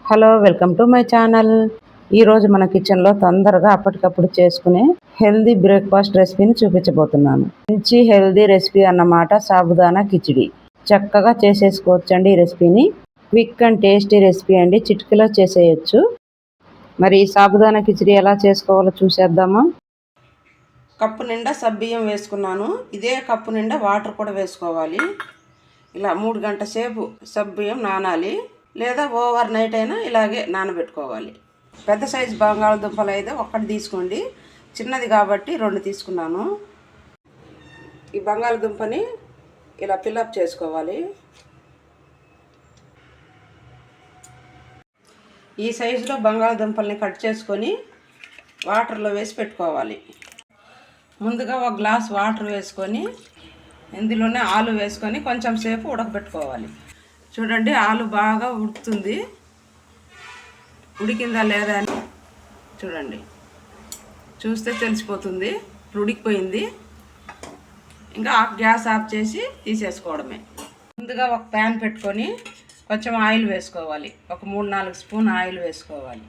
Hello, welcome to my channel. ఈరోజు మన కిచెన్లో తొందరగా అప్పటికప్పుడు చేసుకునే హెల్దీ బ్రేక్ఫాస్ట్ రెసిపీని చూపించబోతున్నాను. మంచి హెల్దీ రెసిపీ అన్నమాట, సాబుదానా కిచిడి. చక్కగా చేసేసుకోవచ్చండి ఈ రెసిపీని. క్విక్ అండ్ టేస్టీ రెసిపీ అండి, చిటికలో చేసేయచ్చు. మరి ఈ సాబుదానా కిచిడి ఎలా చేసుకోవాలో చూసేద్దామా. కప్పు నిండా సబ్బియ్యం వేసుకున్నాను. ఇదే కప్పు నిండా వాటర్ కూడా వేసుకోవాలి. ఇలా 3 గంటల సేపు సబ్బియ్యం నానాలి, లేదా ఓవర్ నైట్ అయినా ఇలాగే నానబెట్టుకోవాలి. పెద్ద సైజు బంగాళదుంపలు అయితే ఒక్కటి తీసుకోండి, చిన్నది కాబట్టి 2 తీసుకున్నాను. ఈ బంగాళదుంపని ఇలా ఫిల్అప్ చేసుకోవాలి. ఈ సైజులో బంగాళదుంపల్ని కట్ చేసుకొని వాటర్లో వేసి పెట్టుకోవాలి. ముందుగా 1 గ్లాస్ వాటర్ వేసుకొని ఇందులోనే ఆలు వేసుకొని కొంచెం సేపు ఉడకబెట్టుకోవాలి. చూడండి, ఆలు బాగా ఉడుకుతుంది. ఉడికిందా లేదా అని చూడండి, చూస్తే తెలిసిపోతుంది. ఉడికిపోయింది. ఇంకా గ్యాస్ ఆఫ్ చేసి తీసేసుకోవడమే. ముందుగా ఒక ప్యాన్ పెట్టుకొని కొంచెం ఆయిల్ వేసుకోవాలి. ఒక 3-4 స్పూన్ ఆయిల్ వేసుకోవాలి.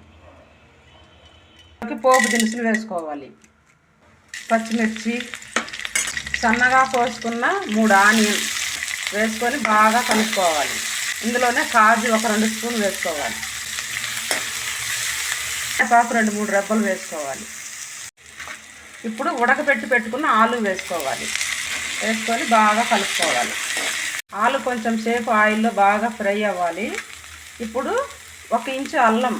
పోపు దినుసులు వేసుకోవాలి. పచ్చిమిర్చి, సన్నగా కోసుకున్న 3 ఆనియన్ వేసుకొని బాగా కలుపుకోవాలి. ఇందులోనే కాజు ఒక 2 స్పూన్లు వేసుకోవాలి. కరివేపాకు 2-3 రెబ్బలు వేసుకోవాలి. ఇప్పుడు ఉడకపెట్టి పెట్టుకున్న ఆలు వేసుకోవాలి. వేసుకొని బాగా కలుపుకోవాలి. ఆలు కొంచెం సేపు ఆయిల్లో బాగా ఫ్రై అవ్వాలి. ఇప్పుడు 1 ఇంచు అల్లం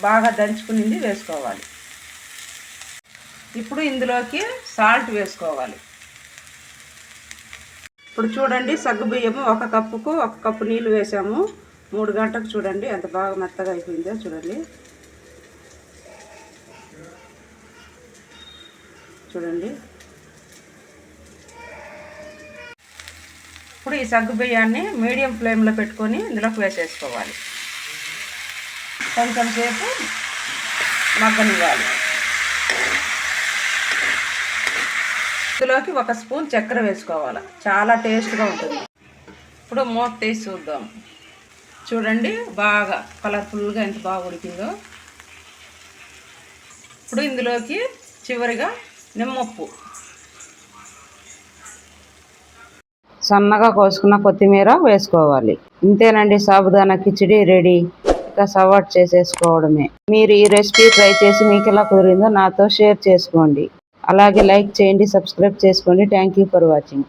బాగా దంచుకునింది వేసుకోవాలి. ఇప్పుడు ఇందులోకి సాల్ట్ వేసుకోవాలి. ఇప్పుడు చూడండి, సగ్గుబియ్యము 1 కప్పుకు 1 కప్పు నీళ్ళు వేసాము. 3 గంటలకు చూడండి ఎంత బాగా మెత్తగా అయిపోయిందో చూడండి. ఇప్పుడు ఈ సగ్గుబియ్యాన్ని మీడియం ఫ్లేమ్లో పెట్టుకొని ఇందులోకి వేసేసుకోవాలి. కొంచెం సేపు మగ్గనివ్వాలి. ఇందులోకి 1 స్పూన్ చక్కెర వేసుకోవాలి. చాలా టేస్ట్గా ఉంటుంది. ఇప్పుడు మూత తీసి చూద్దాం. చూడండి, బాగా కలర్ఫుల్గా ఎంత బాగా ఉడికిందో. ఇప్పుడు ఇందులోకి చివరిగా నిమ్మప్పు, సన్నగా కోసుకున్న కొత్తిమీర వేసుకోవాలి. ఇంతేనండి, సాబుదానా కిచిడి రెడీ. ఇక సర్వ్ చేసేసుకోవడమే. మీరు ఈ రెసిపీ ట్రై చేసి మీకు ఎలా కుదిరిందో నాతో షేర్ చేసుకోండి. అలాగే లైక్ చేయండి, సబ్స్క్రైబ్ చేసుకోండి. Thank you for watching.